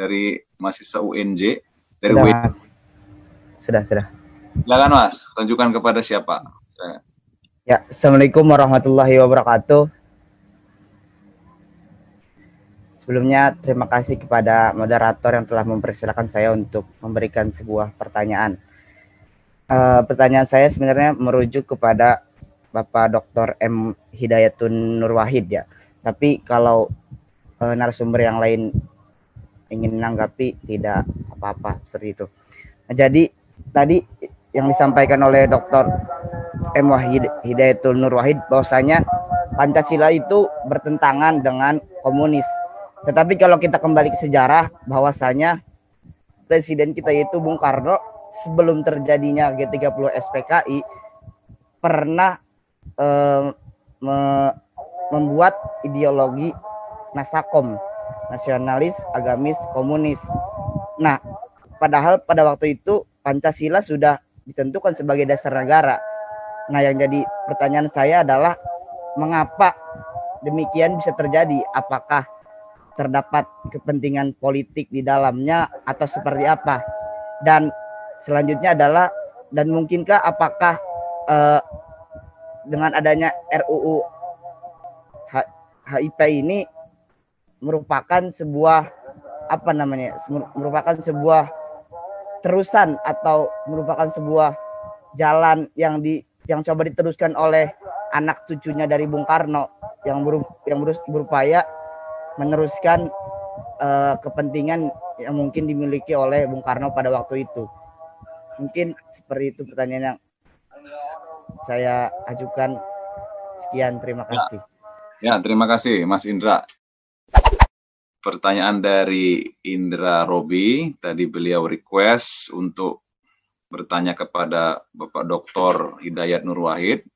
dari mahasiswa UNJ dari Sudah, UIN. Mas. Sudah. Silakan Mas, tunjukkan kepada siapa. Ya, Assalamualaikum warahmatullahi wabarakatuh. Sebelumnya terima kasih kepada moderator yang telah mempersilakan saya untuk memberikan sebuah pertanyaan. Pertanyaan saya sebenarnya merujuk kepada Bapak Dr. M. Hidayatun Nur Wahid ya. Tapi kalau narasumber yang lain ingin menanggapi tidak apa-apa seperti itu. Nah, jadi tadi yang disampaikan oleh Dr. M. Hidayatul Nur Wahid bahwasanya Pancasila itu bertentangan dengan komunis. Tetapi kalau kita kembali ke sejarah bahwasanya presiden kita yaitu Bung Karno sebelum terjadinya G30 SPKI pernah membuat ideologi Nasakom, nasionalis, agamis, komunis. Nah, padahal pada waktu itu Pancasila sudah ditentukan sebagai dasar negara. Nah, yang jadi pertanyaan saya adalah mengapa demikian bisa terjadi? Apakah terdapat kepentingan politik di dalamnya atau seperti apa? Dan selanjutnya adalah, dan mungkinkah apakah dengan adanya RUU HIP ini merupakan sebuah merupakan sebuah terusan atau merupakan sebuah jalan yang coba diteruskan oleh anak cucunya dari Bung Karno yang berupaya meneruskan kepentingan yang mungkin dimiliki oleh Bung Karno pada waktu itu. Mungkin seperti itu pertanyaan yang saya ajukan. Sekian, terima kasih. Ya, terima kasih Mas Indra. Pertanyaan dari Indra Robi, tadi beliau request untuk bertanya kepada Bapak Dr. Hidayat Nur Wahid.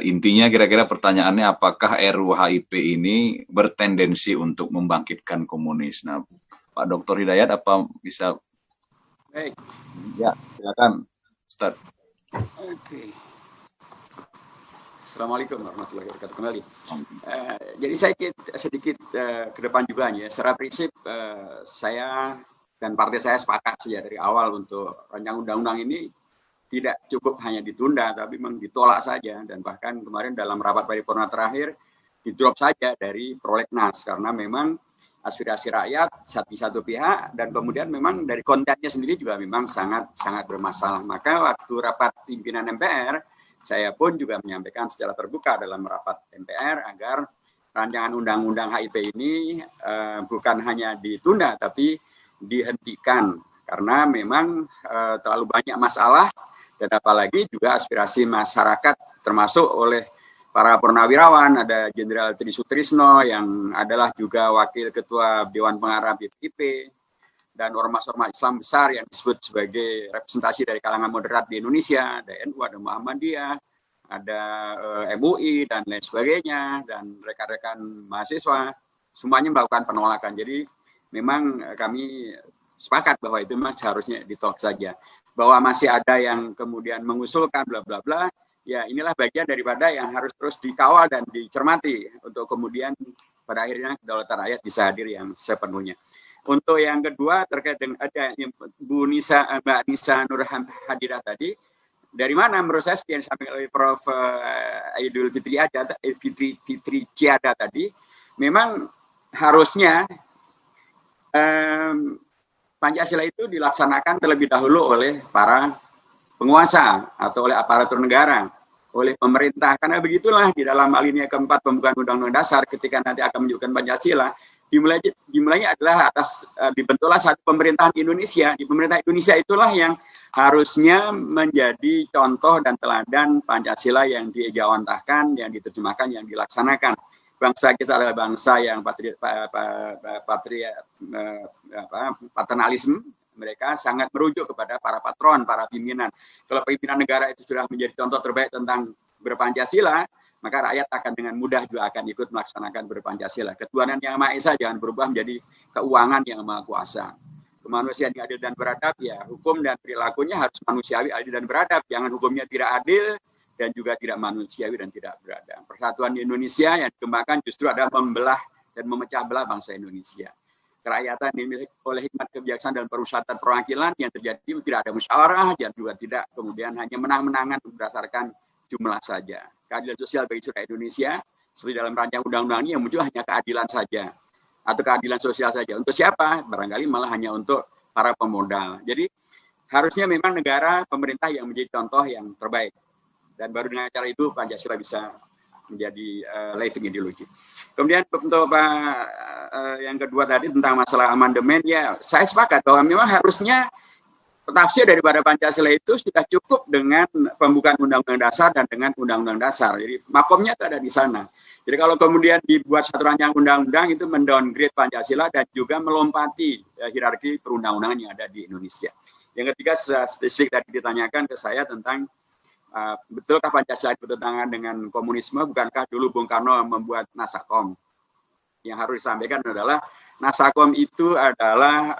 Intinya kira-kira pertanyaannya apakah RUU HIP ini bertendensi untuk membangkitkan komunis. Nah, Pak Dr. Hidayat apa bisa? Baik. Ya, silakan. Start. Oke. Assalamualaikum warahmatullahi wabarakatuh kembali. Jadi saya sedikit ke depan juga ya. Secara prinsip saya dan partai saya sepakat sejak dari awal untuk rancangan undang-undang ini tidak cukup hanya ditunda, tapi memang ditolak saja. Dan bahkan kemarin dalam rapat paripurna terakhir di-drop saja dari prolegnas karena memang aspirasi rakyat di satu pihak dan kemudian memang dari kontennya sendiri juga memang sangat bermasalah. Maka waktu rapat pimpinan MPR saya pun juga menyampaikan secara terbuka dalam rapat MPR agar rancangan undang-undang HIP ini bukan hanya ditunda tapi dihentikan karena memang terlalu banyak masalah dan apalagi juga aspirasi masyarakat termasuk oleh para purnawirawan, ada Jenderal Tri Sutrisno yang adalah juga wakil ketua Dewan Pengarah BPIP dan ormas-ormas Islam besar yang disebut sebagai representasi dari kalangan moderat di Indonesia, ada NU, ada Muhammadiyah, ada MUI dan lain sebagainya, dan rekan-rekan mahasiswa, semuanya melakukan penolakan. Jadi memang kami sepakat bahwa itu memang seharusnya ditolak saja. Bahwa masih ada yang kemudian mengusulkan bla bla bla, ya inilah bagian daripada yang harus terus dikawal dan dicermati untuk kemudian pada akhirnya kedaulatan rakyat bisa hadir yang sepenuhnya. Untuk yang kedua terkait dengan ada Mbak Nisa Nur Hadirah tadi, dari mana menurut saya seperti yang disampaikan oleh Prof. Aidul Fitri Ciada tadi, memang harusnya Pancasila itu dilaksanakan terlebih dahulu oleh para penguasa atau oleh aparatur negara, oleh pemerintah. Karena begitulah di dalam alinea keempat pembukaan Undang-Undang Dasar ketika nanti akan menunjukkan Pancasila, dimulainya adalah atas dibentuklah satu pemerintahan Indonesia. Di pemerintah Indonesia itulah yang harusnya menjadi contoh dan teladan Pancasila yang diejawantahkan, yang diterjemahkan, yang dilaksanakan. Bangsa kita adalah bangsa yang paternalisme. Mereka sangat merujuk kepada para patron, para pimpinan. Kalau pimpinan negara itu sudah menjadi contoh terbaik tentang berpancasila, maka rakyat akan dengan mudah juga akan ikut melaksanakan berpancasila. Ketuhanan yang Maha Esa jangan berubah menjadi keuangan yang Maha Kuasa. Kemanusiaan yang adil dan beradab, ya hukum dan perilakunya harus manusiawi, adil dan beradab. Jangan hukumnya tidak adil dan juga tidak manusiawi dan tidak beradab. Persatuan di Indonesia yang dikembangkan justru adalah membelah dan memecah belah bangsa Indonesia. kerakyatan dimiliki oleh hikmat kebijaksanaan dan perusahaan perwakilan yang terjadi tidak ada musyawarah dan juga tidak kemudian hanya menang-menangan berdasarkan jumlah saja. Keadilan sosial bagi seluruh Indonesia seperti dalam rancangan undang-undang ini yang muncul hanya keadilan saja atau keadilan sosial saja. Untuk siapa? Barangkali malah hanya untuk para pemodal. Jadi harusnya memang negara, pemerintah yang menjadi contoh yang terbaik. Dan baru dengan cara itu Pancasila bisa menjadi living ideology. Kemudian untuk yang kedua tadi tentang masalah amandemen, ya saya sepakat bahwa memang harusnya tafsir daripada Pancasila itu sudah cukup dengan pembukaan Undang-Undang Dasar dan dengan Undang-Undang Dasar. Jadi makomnya itu ada di sana. Jadi kalau kemudian dibuat satu rancangan undang-undang itu mendowngrade Pancasila dan juga melompati hierarki perundang-undangan yang ada di Indonesia. Yang ketiga spesifik tadi ditanyakan ke saya tentang betulkah Pancasila bertentangan dengan komunisme? Bukankah dulu Bung Karno membuat Nasakom? Yang harus disampaikan adalah Nasakom itu adalah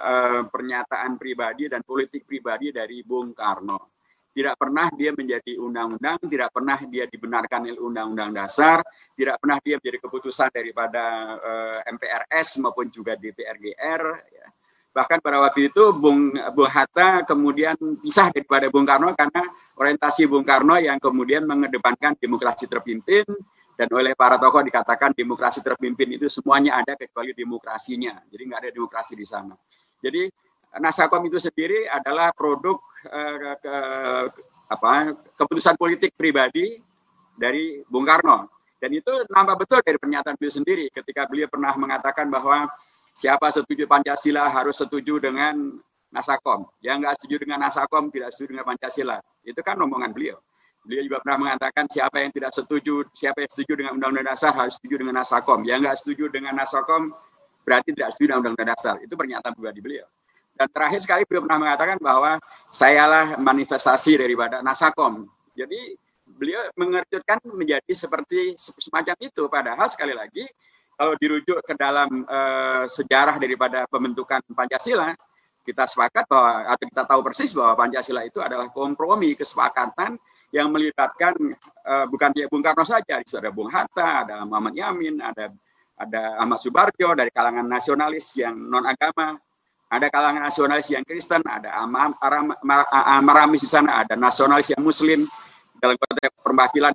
pernyataan pribadi dan politik pribadi dari Bung Karno. Tidak pernah dia menjadi undang-undang, tidak pernah dia dibenarkan oleh Undang-Undang Dasar, tidak pernah dia menjadi keputusan daripada MPRS maupun juga DPR-GR. Ya. Bahkan pada waktu itu Bung Hatta kemudian pisah daripada Bung Karno karena orientasi Bung Karno yang kemudian mengedepankan demokrasi terpimpin, dan oleh para tokoh dikatakan demokrasi terpimpin itu semuanya ada kecuali demokrasinya. Jadi nggak ada demokrasi di sana. Jadi Nasakom itu sendiri adalah produk keputusan politik pribadi dari Bung Karno. Dan itu nampak betul dari pernyataan beliau sendiri ketika beliau pernah mengatakan bahwa siapa setuju Pancasila harus setuju dengan Nasakom. Yang nggak setuju dengan Nasakom tidak setuju dengan Pancasila. Itu kan omongan beliau. Beliau juga pernah mengatakan siapa yang tidak setuju, siapa yang setuju dengan Undang-Undang Dasar harus setuju dengan Nasakom. Yang nggak setuju dengan Nasakom berarti tidak setuju dengan Undang-Undang Dasar. Itu pernyataan pribadi beliau. Dan terakhir sekali beliau pernah mengatakan bahwa sayalah manifestasi daripada Nasakom. Jadi beliau mengertikan menjadi seperti semacam itu. Padahal sekali lagi kalau dirujuk ke dalam sejarah daripada pembentukan Pancasila, kita sepakat bahwa atau kita tahu persis bahwa Pancasila itu adalah kompromi kesepakatan yang melibatkan bukan dia Bung Karno saja, di situ ada Bung Hatta, ada Muhammad Yamin, ada Ahmad Subarjo dari kalangan nasionalis yang non agama, ada kalangan nasionalis yang Kristen, ada Maramis di sana, ada nasionalis yang Muslim dalam konteks perwakilan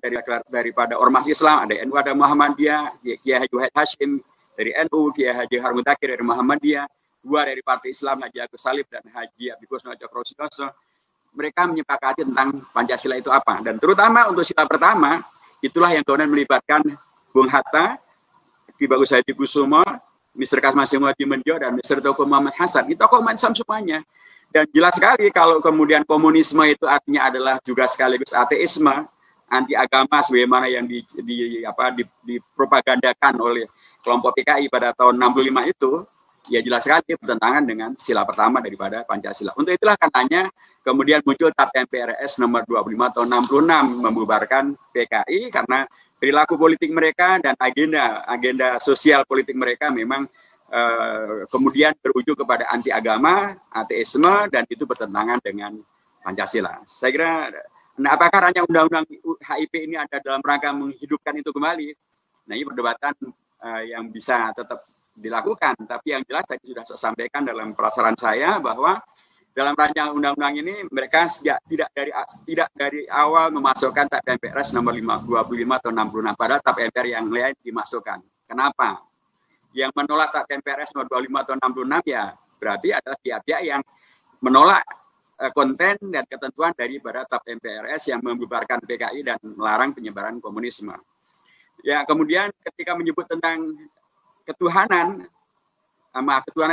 daripada ormas Islam, ada NU, ada Muhammadiyah, Kiai Haji Wahid Hashim dari NU, Kiai Haji Harun Takir dari Muhammadiyah, dua dari Partai Islam, Haji Agus Salib dan Haji Abdul Ghani Cokrosioso. Mereka menyepakati tentang Pancasila itu apa. Dan terutama untuk sila pertama, itulah yang kemudian melibatkan Bung Hatta, Ki Bagus Hadi Kusumo, Mr. Kasmasim Wadimenjo, dan Mr. Toko Muhammad Hasan. Itu tokoh umat Islam semuanya. Dan jelas sekali kalau kemudian komunisme itu artinya adalah juga sekaligus ateisme, anti agama sebagaimana yang dipropagandakan oleh kelompok PKI pada tahun 65 itu, ya jelas sekali bertentangan dengan sila pertama daripada Pancasila. Untuk itulah katanya kemudian muncul TAP MPRS nomor 25 tahun 66 membubarkan PKI karena perilaku politik mereka dan agenda sosial politik mereka memang kemudian berujung kepada anti agama, ateisme, dan itu bertentangan dengan Pancasila. Saya kira, apakah rancangan undang-undang HIP ini ada dalam rangka menghidupkan itu kembali? Nah, ini perdebatan yang bisa tetap dilakukan, tapi yang jelas tadi sudah saya sampaikan dalam perasaran saya bahwa dalam rancangan undang-undang ini mereka tidak dari awal memasukkan TAP MPRS nomor 25 tahun 66 pada TAP MPR yang lain dimasukkan. Kenapa? Yang menolak TAP MPRS nomor 25 tahun 66 ya berarti adalah pihak-pihak yang menolak konten dan ketentuan daripada TAP MPRS yang membubarkan PKI dan melarang penyebaran komunisme. Ya, kemudian ketika menyebut tentang ketuhanan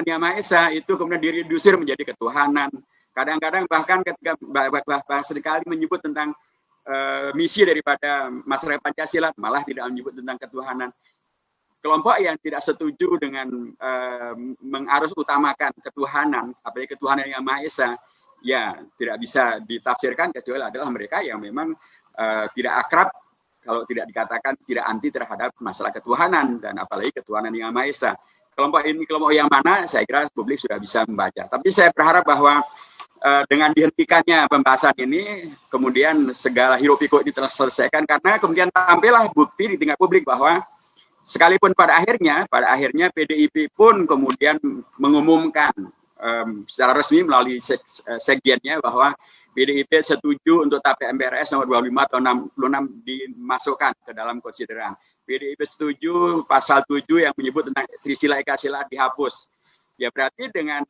yang Maha Esa itu kemudian diredusir menjadi ketuhanan. Kadang-kadang bahkan ketika sekali menyebut tentang misi daripada masyarakat Pancasila malah tidak menyebut tentang ketuhanan. Kelompok yang tidak setuju dengan mengarus utamakan ketuhanan, apalagi ketuhanan yang Maha Esa, ya tidak bisa ditafsirkan kecuali adalah mereka yang memang tidak akrab, kalau tidak dikatakan tidak anti terhadap masalah ketuhanan dan apalagi ketuhanan yang Maha Esa. Kelompok ini kelompok yang mana? Saya kira publik sudah bisa membaca. Tapi saya berharap bahwa dengan dihentikannya pembahasan ini, kemudian segala hiruk pikuk ini terselesaikan karena kemudian tampillah bukti di tingkat publik bahwa Sekalipun pada akhirnya PDIP pun kemudian mengumumkan secara resmi melalui sekjennya bahwa PDIP setuju untuk TAP MPRS nomor 25 tahun 66 dimasukkan ke dalam konsideran. PDIP setuju pasal 7 yang menyebut tentang Trisila Ekasila dihapus. Ya berarti dengan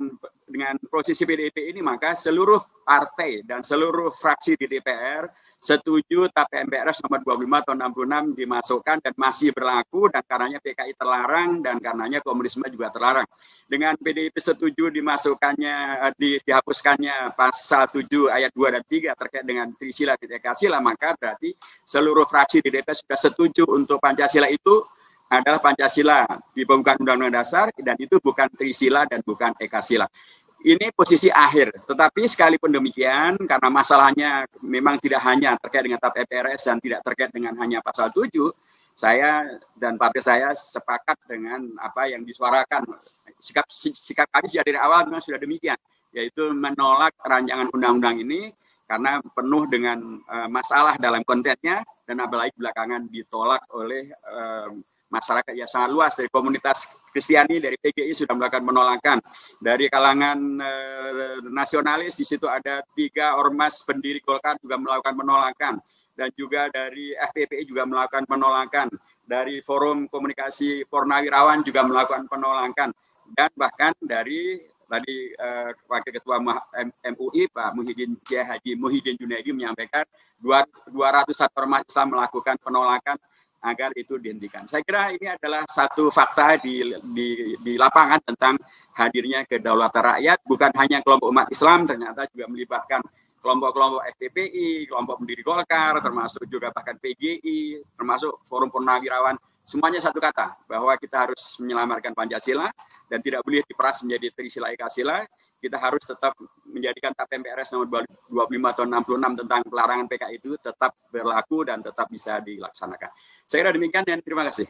posisi PDIP ini maka seluruh partai dan seluruh fraksi di DPR setuju TAP MPRS nomor 25 tahun 66 dimasukkan dan masih berlaku, dan karenanya PKI terlarang dan karenanya komunisme juga terlarang. Dengan PDIP setuju dimasukkannya, dihapuskannya pasal 7 ayat 2 dan 3 terkait dengan Trisila dan Ekasila, maka berarti seluruh fraksi di DPR sudah setuju untuk Pancasila itu adalah Pancasila di pembukaan Undang-Undang Dasar, dan itu bukan Trisila dan bukan Ekasila. Ini posisi akhir, tetapi sekalipun demikian, karena masalahnya memang tidak hanya terkait dengan TAP MPRS dan tidak terkait dengan hanya pasal 7, saya dan partai saya sepakat dengan apa yang disuarakan. Sikap kami sejak dari awal memang sudah demikian, yaitu menolak rancangan undang-undang ini karena penuh dengan masalah dalam kontennya, dan apalagi belakangan ditolak oleh masyarakat yang sangat luas. Dari komunitas Kristiani, dari PGI sudah melakukan penolakan, dari kalangan nasionalis di situ ada 3 ormas pendiri Golkar juga melakukan penolakan, dan juga dari FPPI juga melakukan penolakan, dari Forum Komunikasi Purnawirawan juga melakukan penolakan, dan bahkan dari tadi Wakil Ketua MUI Pak Muhyiddin Haji Muhyiddin Junaidi menyampaikan 200 ormas Islam melakukan penolakan agar itu dihentikan. Saya kira ini adalah satu fakta di lapangan tentang hadirnya kedaulatan rakyat, bukan hanya kelompok umat Islam, ternyata juga melibatkan kelompok-kelompok FPPI, kelompok pendiri Golkar, termasuk juga bahkan PGI, termasuk Forum Purnawirawan. Semuanya satu kata, bahwa kita harus menyelamatkan Pancasila dan tidak boleh diperas menjadi Trisila Ekasila. Kita harus tetap menjadikan TAP MPRS nomor 25 tahun 66 tentang pelarangan PKI itu tetap berlaku dan tetap bisa dilaksanakan. Saya kira demikian dan terima kasih.